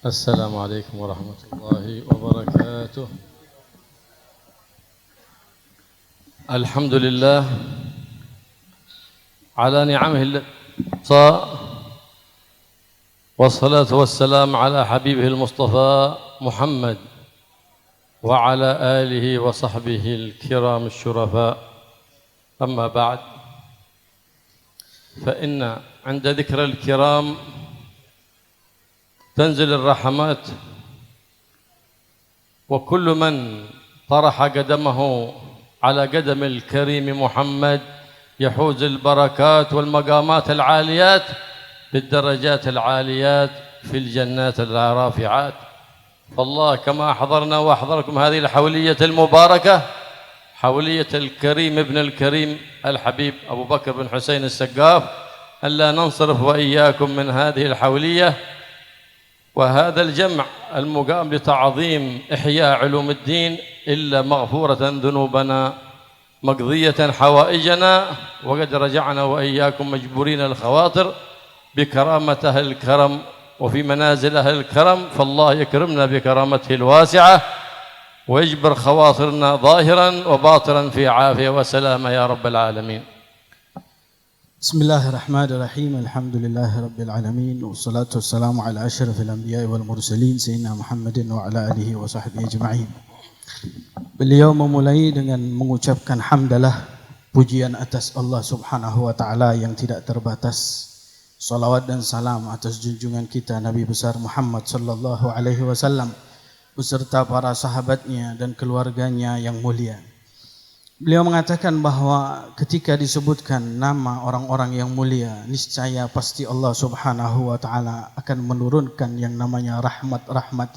السلام عليكم ورحمة الله وبركاته. الحمد لله على نعمه الصاء، والصلاة والسلام على حبيبه المصطفى محمد وعلى آله وصحبه الكرام الشرفاء. أما بعد، فإن عند ذكر الكرام تنزل الرحمات، وكل من طرح قدمه على قدم الكريم محمد يحوز البركات والمقامات العاليات بالدرجات العاليات في الجنات الرافعات. فالله كما حضرنا وأحضركم هذه الحولية المباركة، حولية الكريم ابن الكريم الحبيب أبو بكر بن حسين السقاف، ألا ننصرف وإياكم من هذه الحولية وهذا الجمع المقام لتعظيم إحياء علوم الدين إلا مغفورة ذنوبنا، مقضية حوائجنا، وقد رجعنا وإياكم مجبورين الخواطر بكرامة أهل الكرم وفي منازل أهل الكرم. فالله يكرمنا بكرامته الواسعة ويجبر خواطرنا ظاهرا وباطنا في عافية وسلامة يا رب العالمين. Bismillahirrahmanirrahim. Alhamdulillahi rabbil alamin. Wassalatu wassalamu ala asyrafil anbiya'i wal mursalin sayyidina Muhammadin wa ala alihi wa sahbihi ajma'in. Beliau memulai dengan mengucapkan hamdalah, pujian atas Allah Subhanahu wa taala yang tidak terbatas. Salawat dan salam atas junjungan kita Nabi besar Muhammad sallallahu alaihi wasallam beserta para sahabatnya dan keluarganya yang mulia. Beliau mengatakan bahwa ketika disebutkan nama orang-orang yang mulia, niscaya pasti Allah Subhanahu wa taala akan menurunkan yang namanya rahmat-rahmat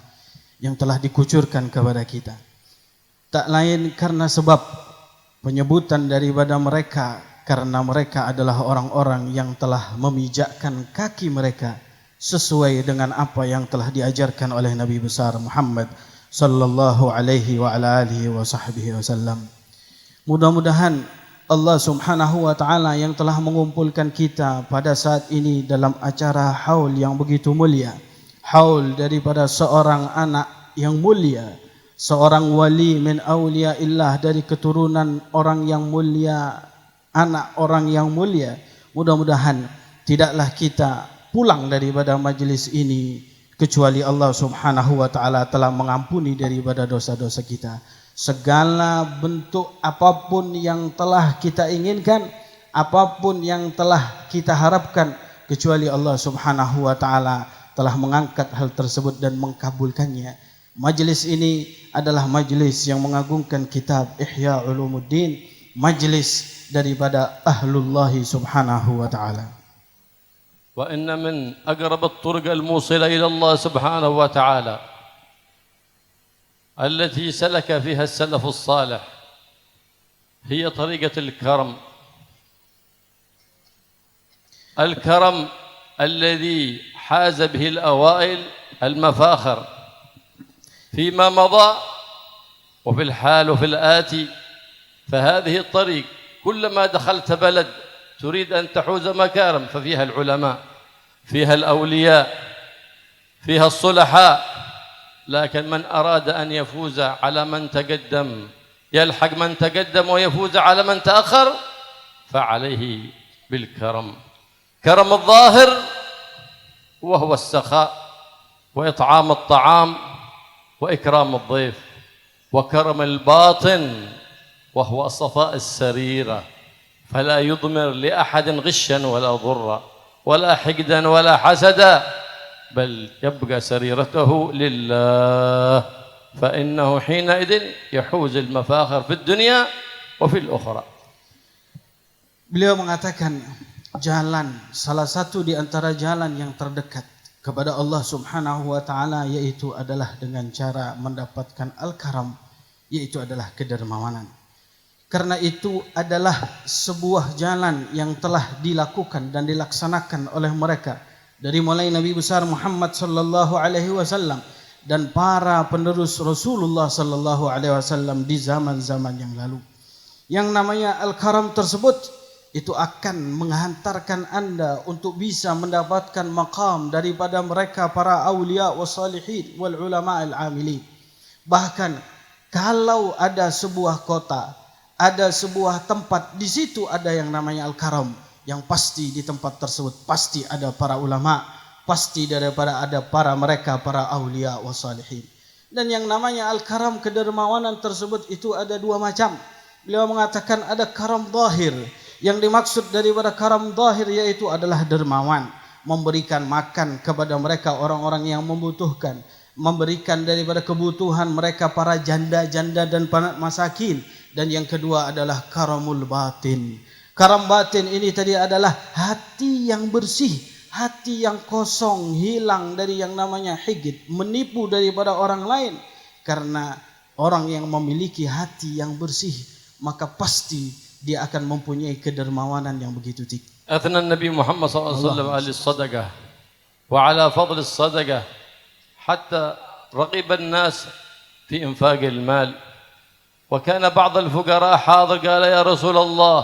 yang telah dikucurkan kepada kita. Tak lain karena sebab penyebutan daripada mereka, karena mereka adalah orang-orang yang telah memijakkan kaki mereka sesuai dengan apa yang telah diajarkan oleh Nabi besar Muhammad sallallahu alaihi wa ala alihi wa sahbihi wasallam. Mudah-mudahan Allah Subhanahu wa taala yang telah mengumpulkan kita pada saat ini dalam acara haul yang begitu mulia, haul daripada seorang anak yang mulia, seorang wali min auliyaillah dari keturunan orang yang mulia, anak orang yang mulia. Mudah-mudahan tidaklah kita pulang daripada majlis ini kecuali Allah Subhanahu wa taala telah mengampuni daripada dosa-dosa kita. Segala bentuk apapun yang telah kita inginkan, apapun yang telah kita harapkan, kecuali Allah Subhanahu wa taala telah mengangkat hal tersebut dan mengkabulkannya. Majlis ini adalah majlis yang mengagungkan kitab Ihya Ulumuddin, majlis daripada Ahlullah Subhanahu wa taala. Wa inna min aqrab at-turuq al-musila ila Allah Subhanahu wa taala التي سلك فيها السلف الصالح هي طريقة الكرم، الكرم الذي حاز به الأوائل المفاخر فيما مضى وفي الحال وفي الآتي. فهذه الطريق كلما دخلت بلد تريد أن تحوز مكارم ففيها العلماء، فيها الأولياء، فيها الصلحاء. لكن من أراد أن يفوز على من تقدم، يلحق من تقدم ويفوز على من تأخر، فعليه بالكرم، كرم الظاهر وهو السخاء وإطعام الطعام وإكرام الضيف، وكرم الباطن وهو الصفاء السريرة، فلا يضمر لأحد غشا ولا ضرا ولا حقدا ولا حسدا، بل يبقى سريرته لله، فإنه حينئذ يحوز المفاخر في الدنيا وفي الأخرى. Beliau mengatakan jalan, salah satu di antara jalan yang terdekat kepada Allah Subhanahu wa taala yaitu adalah dengan cara mendapatkan al-karam, yaitu adalah kedermawanan. Karena itu adalah sebuah jalan yang telah dilakukan dan dilaksanakan oleh mereka dari mulai Nabi besar Muhammad sallallahu alaihi wasallam dan para penerus Rasulullah sallallahu alaihi wasallam di zaman-zaman yang lalu. Yang namanya al-karam tersebut itu akan menghantarkan anda untuk bisa mendapatkan maqam daripada mereka para awliya wa salihin wal ulama al-amilin. Bahkan kalau ada sebuah kota, ada sebuah tempat, di situ ada yang namanya al-karam, yang pasti di tempat tersebut pasti ada para ulama, pasti daripada ada para mereka para awliya wa salihin. Dan yang namanya al-karam, kedermawanan tersebut itu ada dua macam. Beliau mengatakan ada karam zahir. Yang dimaksud daripada karam zahir yaitu adalah dermawan, memberikan makan kepada mereka orang-orang yang membutuhkan, memberikan daripada kebutuhan mereka para janda-janda dan para masakin. Dan yang kedua adalah karamul batin. Karam batin ini tadi adalah hati yang bersih, hati yang kosong, hilang dari yang namanya higid, menipu daripada orang lain. Karena orang yang memiliki hati yang bersih, maka pasti dia akan mempunyai kedermawanan yang begitu tinggi. أثنى النبي محمد صلى الله عليه وسلم على الصدقة وعلى فضل الصدقة حتى رغب الناس في إنفاق المال. وكان بعض الفقراء حاضر قال يا رسول الله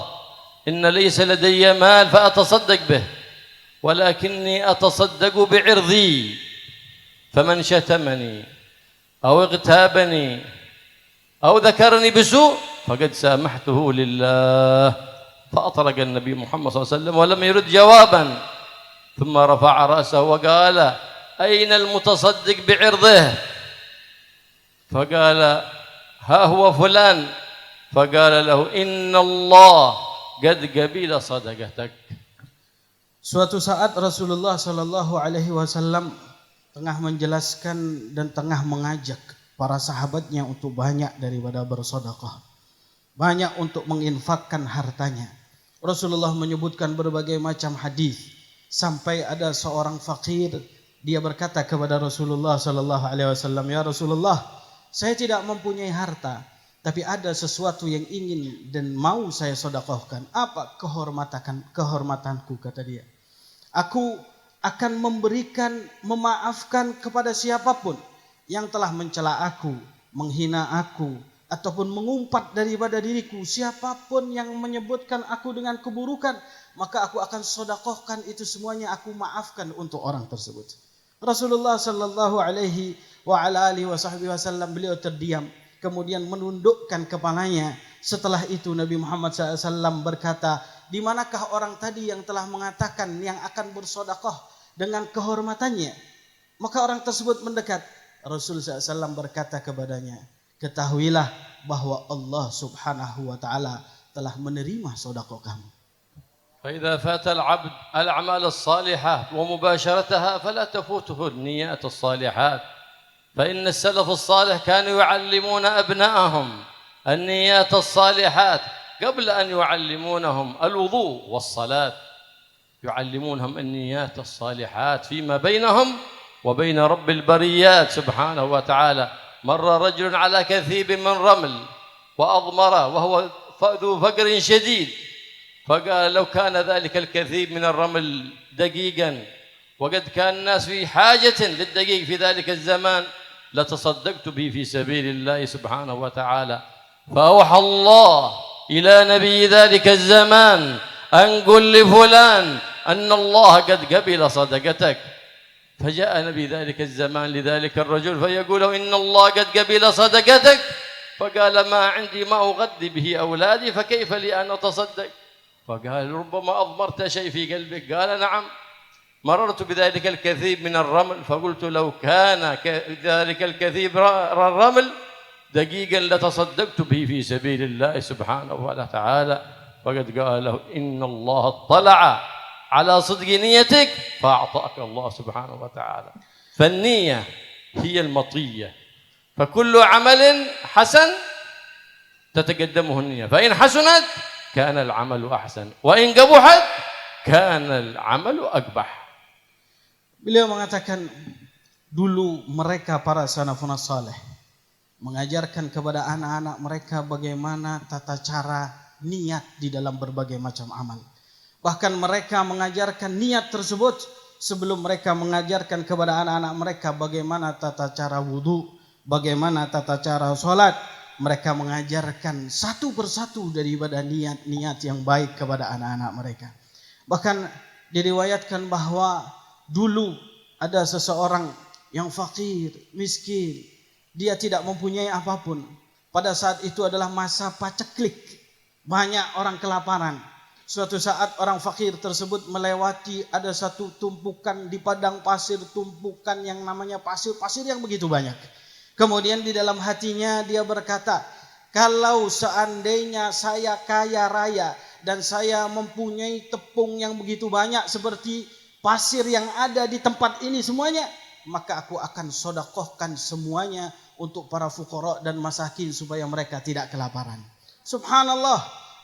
إن ليس لدي مال فأتصدق به ولكني أتصدق بعرضي فمن شتمني أو اغتابني أو ذكرني بسوء فقد سامحته لله. فأطلق النبي محمد صلى الله عليه وسلم ولم يرد جوابا ثم رفع رأسه وقال أين المتصدق بعرضه؟ فقال ها هو فلان. فقال له إن الله قد قبل صدقتك. Suatu saat Rasulullah sallallahu alaihi wasallam tengah menjelaskan dan tengah mengajak para sahabatnya untuk banyak daripada bersedekah, banyak untuk menginfakkan hartanya. Rasulullah menyebutkan berbagai macam hadis sampai ada seorang fakir, dia berkata kepada Rasulullah sallallahu alaihi wasallam, "Ya Rasulullah, saya tidak mempunyai harta, tapi ada sesuatu yang ingin dan mau saya sedekahkan. Apa kehormatanku?" kata dia. "Aku akan memberikan, memaafkan kepada siapapun yang telah mencela aku, menghina aku, ataupun mengumpat daripada diriku. Siapapun yang menyebutkan aku dengan keburukan, maka aku akan sedekahkan itu semuanya, aku maafkan untuk orang tersebut." Rasulullah sallallahu alaihi wasallam beliau terdiam, kemudian menundukkan kepalanya. Setelah itu Nabi Muhammad SAW berkata, "Di manakah orang tadi yang telah mengatakan yang akan bersedekah dengan kehormatannya?" Maka orang tersebut mendekat. Rasul SAW berkata kepadanya, "Ketahuilah bahwa Allah Subhanahu wa taala telah menerima sedekah kamu." فإذا فات العبد الأعمال الصالحة ومباشرتها فلا تفوته النيات الصالحات، فإن السلف الصالح كانوا يعلمون أبنائهم النيات الصالحات قبل أن يعلمونهم الوضوء والصلاة، يعلمونهم النيات الصالحات فيما بينهم وبين رب البريات سبحانه وتعالى. مر رجل على كثيب من رمل وأضمره وهو ذو فقر شديد، فقال لو كان ذلك الكثيب من الرمل دقيقا وقد كان الناس في حاجة للدقيق في ذلك الزمان لتصدقت به في سبيل الله سبحانه وتعالى. فأوحى الله إلى نبي ذلك الزمان أن قل لفلان أن الله قد قبل صدقتك. فجاء نبي ذلك الزمان لذلك الرجل فيقول إن الله قد قبل صدقتك. فقال ما عندي ما أغذي به أولادي فكيف لي أن أتصدق؟ فقال ربما أضمرت شيء في قلبك. قال نعم، مررت بذلك الكثيب من الرمل فقلت لو كان ذلك الكثيب الرمل دقيقا لتصدقت به في سبيل الله سبحانه وتعالى. فقد قال له إن الله اطلع على صدق نيتك فأعطاك الله سبحانه وتعالى. فالنية هي المطية، فكل عمل حسن تتقدمه النية، فإن حسنت كان العمل أحسن وإن قبحت كان العمل أقبح. Beliau mengatakan dulu mereka para salafun saleh mengajarkan kepada anak-anak mereka bagaimana tata cara niat di dalam berbagai macam amal. Bahkan mereka mengajarkan niat tersebut sebelum mereka mengajarkan kepada anak-anak mereka bagaimana tata cara wudu, bagaimana tata cara sholat. mereka mengajarkan satu persatu daripada niat-niat yang baik kepada anak-anak mereka. Bahkan diriwayatkan bahwa dulu ada seseorang yang fakir, miskin, dia tidak mempunyai apapun. Pada saat itu adalah masa paceklik, banyak orang kelaparan. Suatu saat orang fakir tersebut melewati ada satu tumpukan di padang pasir, tumpukan yang namanya pasir yang begitu banyak. Kemudian di dalam hatinya dia berkata, kalau seandainya saya kaya raya dan saya mempunyai tepung yang begitu banyak seperti pasir yang ada di tempat ini semuanya, maka aku akan sodakohkan semuanya untuk para fuqara dan masakin supaya mereka tidak kelaparan. Subhanallah,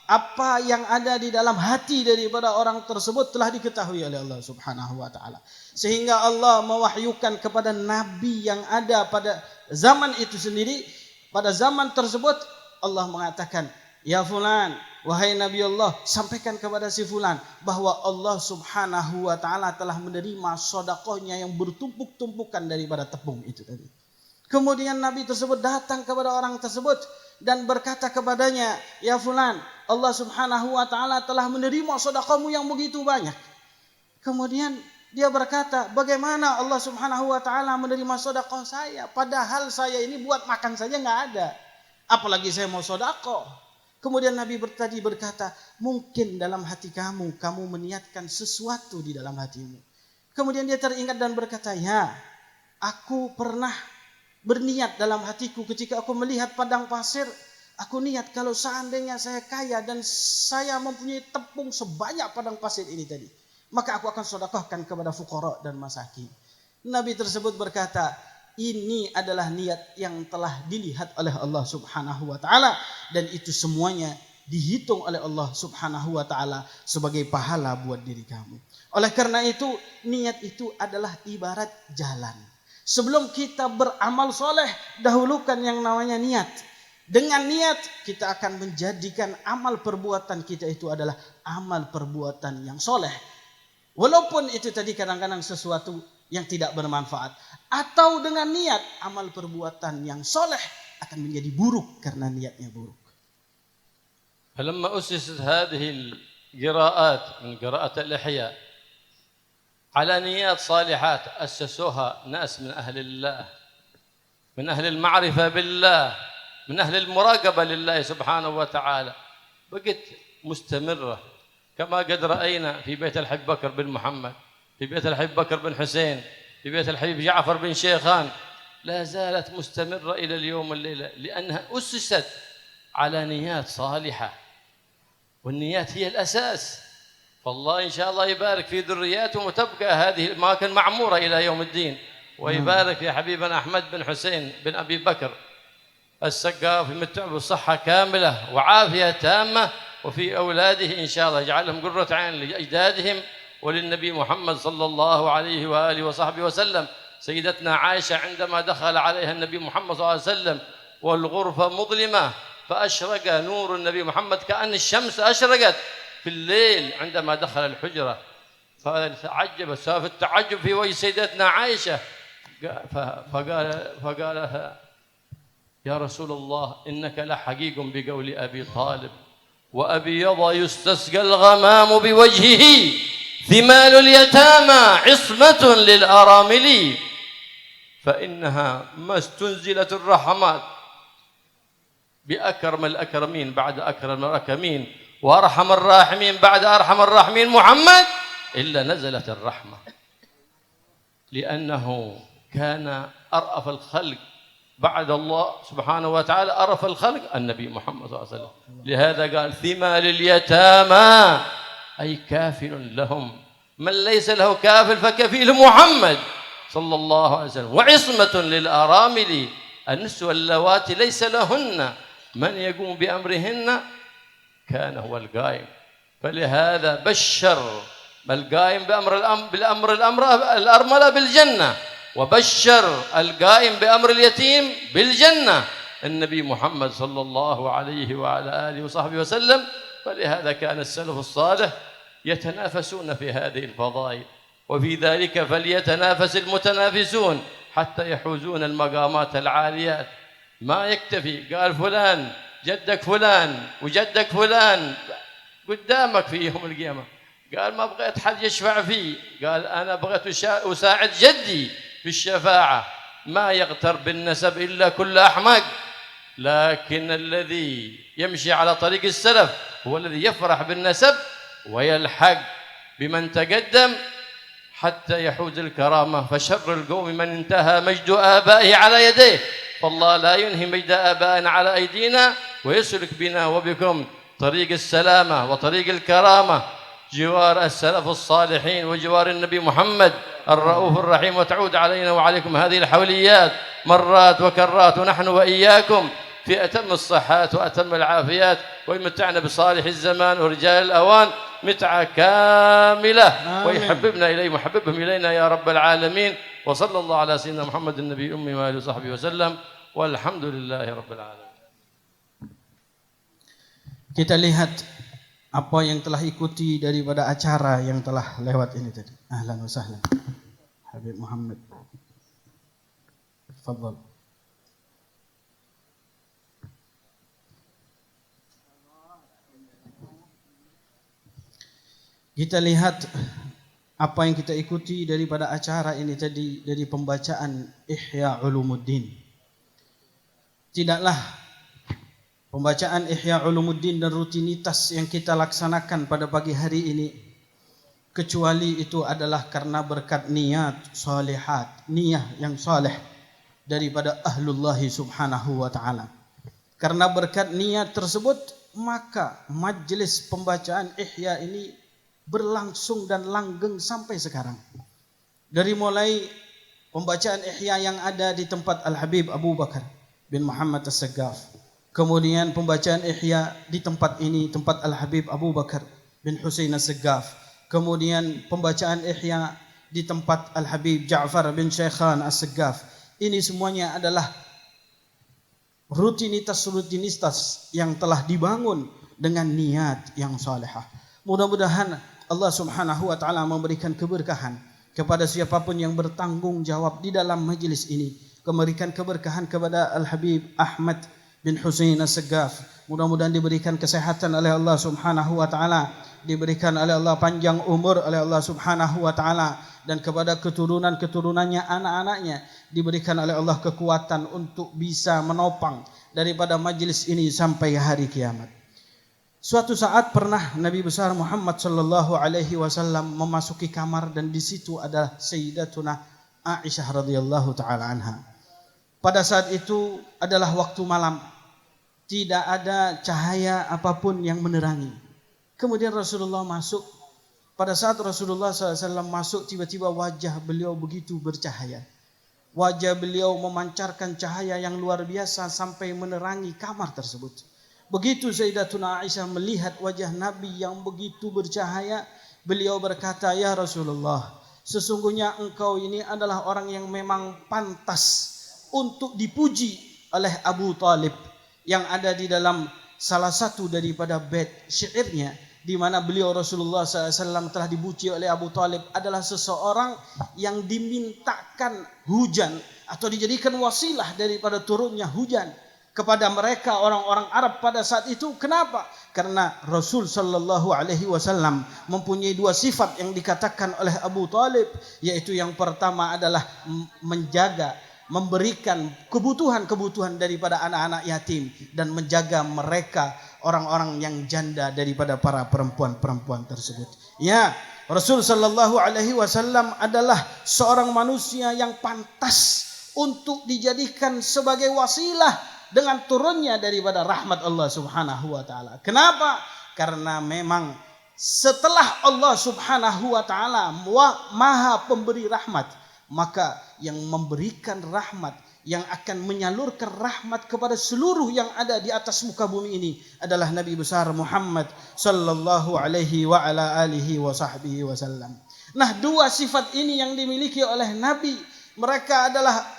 apa yang ada di dalam hati daripada orang tersebut telah diketahui oleh Allah Subhanahu wa taala. Sehingga Allah mewahyukan kepada nabi yang ada pada zaman itu sendiri, pada zaman tersebut Allah mengatakan, ya fulan, wahai Nabi Allah, sampaikan kepada si fulan bahwa Allah Subhanahu wa taala telah menerima sedekahnya yang bertumpuk-tumpukan daripada tepung itu tadi. Kemudian Nabi tersebut datang kepada orang tersebut dan berkata kepadanya, ya fulan, Allah Subhanahu wa taala telah menerima sedekahmu yang begitu banyak. Kemudian dia berkata, bagaimana Allah Subhanahu wa taala menerima sedekah saya, padahal saya ini buat makan saja enggak ada, apalagi saya mau sedekah. Kemudian Nabi tadi berkata, mungkin dalam hati kamu meniatkan sesuatu di dalam hatimu. Kemudian dia teringat dan berkata, ya, aku pernah berniat dalam hatiku ketika aku melihat padang pasir, aku niat kalau seandainya saya kaya dan saya mempunyai tepung sebanyak padang pasir ini tadi, maka aku akan sedekahkan kepada fuqara dan masakin. Nabi tersebut berkata, ini adalah niat yang telah dilihat oleh Allah Subhanahu wa taala dan itu semuanya dihitung oleh Allah Subhanahu wa taala sebagai pahala buat diri kamu. Oleh karena itu, niat itu adalah ibarat jalan. Sebelum kita beramal soleh, dahulukan yang namanya niat. Dengan niat, kita akan menjadikan amal perbuatan kita itu adalah amal perbuatan yang soleh. Walaupun itu tadi kadang-kadang sesuatu yang tidak bermanfaat. Atau dengan niat, amal perbuatan yang soleh akan menjadi buruk karena niatnya buruk. فلما أسست هذه القراءات من قراءة الإحياء على نيات صالحات أسسوها ناس من أهل الله، من أهل المعرفة بالله، من أهل المراقبة لله سبحانه وتعالى، بقت مستمرة كما قد رأينا في بيت الحبيب بكر بن محمد، في بيت الحبيب بكر بن حسين، في بيت الحبيب جعفر بن شيخان، لا زالت مستمرة إلى اليوم الليلة لأنها أسست على نيات صالحة، والنيات هي الأساس. فالله إن شاء الله يبارك في ذرياتهم وتبقى هذه الأماكن معمورة إلى يوم الدين، ويبارك في حبيبنا أحمد بن حسين بن أبي بكر السقاف يمتع بالصحة كاملة وعافية تامة، وفي أولاده إن شاء الله يجعلهم قرة عين لأجدادهم وللنبي محمد صلى الله عليه وآله وصحبه وسلم. سيدتنا عائشة عندما دخل عليها النبي محمد صلى الله عليه وسلم والغرفة مظلمة فأشرق نور النبي محمد كأن الشمس أشرقت في الليل عندما دخل الحجرة، فتعجب سبب التعجب في وجه سيدتنا عائشة، فقال لها يا رسول الله إنك لحقيق بقول أبي طالب وأبيض يستسقى الغمام بوجهه ثمال اليتامى عصمة للأرامل فإنها ما استنزلت الرحمات بأكرم الأكرمين بعد أكرم الأكرمين وأرحم الراحمين بعد أرحم الراحمين محمد إلا نزلت الرحمة، لأنه كان أرأف الخلق بعد الله سبحانه وتعالى، أرأف الخلق النبي محمد صلى الله عليه وسلم. لهذا قال ثمال اليتامى أي كافل لهم، من ليس له كافل فكفيل محمد صلى الله عليه وسلم. وعصمة للأرامل النسوة اللواتي ليس لهن من يقوم بأمرهن كان هو القائم، فلهذا بشر القائم بالأمر الأرملة بالجنة، وبشر القائم بأمر اليتيم بالجنة النبي محمد صلى الله عليه وعلى آله وصحبه وسلم. فلهذا كان السلف الصالح يتنافسون في هذه الفضائل، وفي ذلك فليتنافس المتنافسون حتى يحوزون المقامات العاليات. ما يكتفي، قال فلان جدك فلان وجدك فلان قدامك في يوم القيامة. قال ما بغيت حد يشفع فيه، قال أنا بغيت أساعد جدي في الشفاعة. ما يغتر بالنسب إلا كل أحمق، لكن الذي يمشي على طريق السلف هو الذي يفرح بالنسب ويلحق بمن تقدم حتى يحوز الكرامة. فشر القوم من انتهى مجد آبائه على يديه، فالله لا ينهي مجد آبائنا على أيدينا ويسلك بنا وبكم طريق السلامة وطريق الكرامة، جوار السلف الصالحين وجوار النبي محمد الرؤوف الرحيم. وتعود علينا وعليكم هذه الحوليات مرات وكرات، ونحن وإياكم في أتم الصحات وأتم العافيات، ويمتعنا بصالح الزمان ورجال الأوان متعة كاملة، ويحببنا إليه محببهم إلينا يا رب العالمين. وصلى الله على سيدنا محمد النبي أمي وآله وصحبه وسلم، والحمد لله رب العالمين. Kita lihat apa yang telah ikuti daripada acara yang telah lewat ini tadi. Ahlan wa sahlan. Habib Muhammad. Tafadhal. Kita lihat apa yang kita ikuti daripada acara ini tadi, dari pembacaan Ihya Ulumuddin. Tidaklah pembacaan Ihya Ulumuddin dan rutinitas yang kita laksanakan pada pagi hari ini kecuali itu adalah karena berkat niat salihat, niyah yang saleh daripada ahlullah subhanahu wa ta'ala. Karena berkat niat tersebut maka majlis pembacaan Ihya ini berlangsung dan langgeng sampai sekarang. Dari mulai pembacaan Ihya yang ada di tempat Al-Habib Abu Bakar bin Muhammad As-Saggaf, kemudian pembacaan Ihya di tempat ini, tempat Al-Habib Abu Bakar bin Husain As-Saggaf, kemudian pembacaan Ihya di tempat Al-Habib Ja'far bin Syekhan As-Saggaf. Ini semuanya adalah rutinitas yang telah dibangun dengan niat yang salehah. Mudah-mudahan Allah subhanahu wa ta'ala memberikan keberkahan kepada siapapun yang bertanggung jawab di dalam majlis ini. Memberikan keberkahan kepada Al-Habib Ahmad bin Husain As-Saggaf. Mudah-mudahan diberikan kesehatan oleh Allah subhanahu wa ta'ala, diberikan oleh Allah panjang umur oleh Allah subhanahu wa ta'ala, dan kepada keturunan-keturunannya, anak-anaknya diberikan oleh Allah kekuatan untuk bisa menopang daripada majlis ini sampai hari kiamat. Suatu saat pernah Nabi besar Muhammad sallallahu alaihi wasallam memasuki kamar, dan di situ ada Sayyidatuna Aisyah radhiyallahu taala anha. Pada saat itu adalah waktu malam, tidak ada cahaya apapun yang menerangi. Kemudian Rasulullah masuk. Pada saat Rasulullah SAW masuk, tiba-tiba wajah beliau begitu bercahaya. Wajah beliau memancarkan cahaya yang luar biasa sampai menerangi kamar tersebut. Begitu Sayyidatuna Aisyah melihat wajah Nabi yang begitu bercahaya, beliau berkata, "Ya Rasulullah, sesungguhnya engkau ini adalah orang yang memang pantas untuk dipuji oleh Abu Talib." Yang ada di dalam salah satu daripada bait syairnya, di mana beliau Rasulullah SAW telah dipuji oleh Abu Talib adalah seseorang yang dimintakan hujan atau dijadikan wasilah daripada turunnya hujan kepada mereka orang-orang Arab pada saat itu. Kenapa? Karena Rasul sallallahu alaihi wasallam mempunyai dua sifat yang dikatakan oleh Abu Talib, yaitu yang pertama adalah menjaga, memberikan kebutuhan-kebutuhan daripada anak-anak yatim, dan menjaga mereka orang-orang yang janda daripada para perempuan-perempuan tersebut. Ya, Rasul sallallahu alaihi wasallam adalah seorang manusia yang pantas untuk dijadikan sebagai wasilah dengan turunnya daripada rahmat Allah subhanahu wa ta'ala. Kenapa? Karena memang setelah Allah subhanahu wa ta'ala maha pemberi rahmat, maka yang memberikan rahmat, yang akan menyalurkan rahmat kepada seluruh yang ada di atas muka bumi ini adalah Nabi besar Muhammad sallallahu alaihi wa ala alihi wa sahbihi wasallam. Nah, dua sifat ini yang dimiliki oleh Nabi. Mereka adalah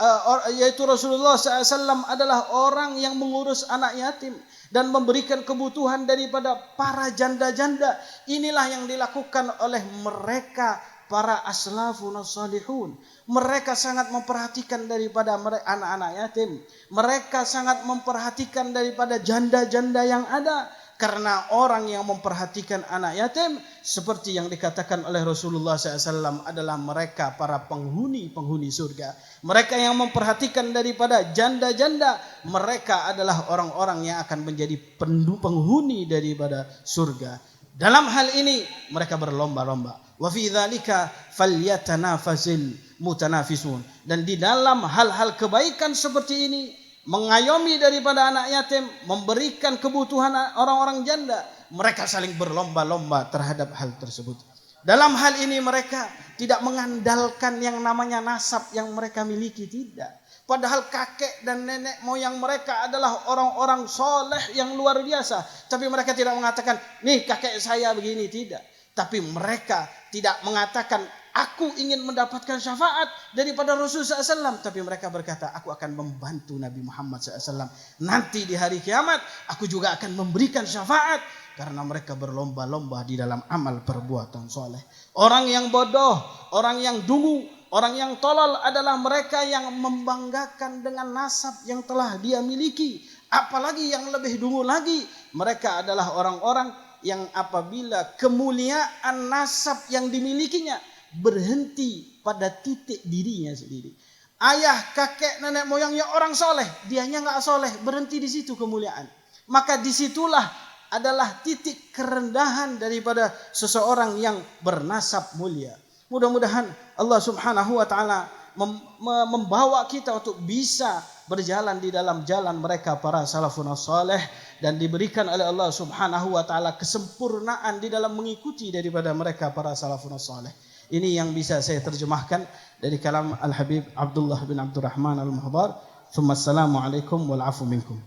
yaitu Rasulullah SAW adalah orang yang mengurus anak yatim dan memberikan kebutuhan daripada para janda-janda. Inilah yang dilakukan oleh mereka para aslafun salihun. Mereka sangat memperhatikan daripada anak-anak yatim. Mereka sangat memperhatikan daripada janda-janda yang ada. Karena orang yang memperhatikan anak yatim, seperti yang dikatakan oleh Rasulullah SAW, adalah mereka para penghuni surga. Mereka yang memperhatikan daripada janda-janda, mereka adalah orang-orang yang akan menjadi penghuni daripada surga. Dalam hal ini mereka berlomba-lomba. Wa fi dzalika falyatanafasil mutanafisun. Dan di dalam hal-hal kebaikan seperti ini, mengayomi daripada anak yatim, memberikan kebutuhan orang-orang janda, mereka saling berlomba-lomba terhadap hal tersebut. Dalam hal ini mereka tidak mengandalkan yang namanya nasab yang mereka miliki, tidak. Padahal kakek dan nenek moyang mereka adalah orang-orang soleh yang luar biasa. Tapi mereka tidak mengatakan, nih kakek saya begini, tidak. Tapi mereka tidak mengatakan, aku ingin mendapatkan syafaat daripada Rasulullah SAW. Tapi mereka berkata, aku akan membantu Nabi Muhammad SAW. Nanti di hari kiamat, aku juga akan memberikan syafaat. Karena mereka berlomba-lomba di dalam amal perbuatan soleh. Orang yang bodoh, orang yang dungu, orang yang tolol adalah mereka yang membanggakan dengan nasab yang telah dia miliki. Apalagi yang lebih dungu lagi, mereka adalah orang-orang yang apabila kemuliaan nasab yang dimilikinya berhenti pada titik dirinya sendiri. Ayah, kakek, nenek moyangnya orang soleh, dianya nggak soleh, berhenti di situ kemuliaan. Maka disitulah adalah titik kerendahan daripada seseorang yang bernasab mulia. Mudah-mudahan Allah Subhanahu wa taala membawa kita untuk bisa berjalan di dalam jalan mereka para salafun saleh, dan diberikan oleh Allah Subhanahu wa taala kesempurnaan di dalam mengikuti daripada mereka para salafun saleh. Ini yang bisa saya terjemahkan dari kalam Al-Habib Abdullah bin Abdurrahman Al-Muhdar. Assalamualaikum wal afu minkum.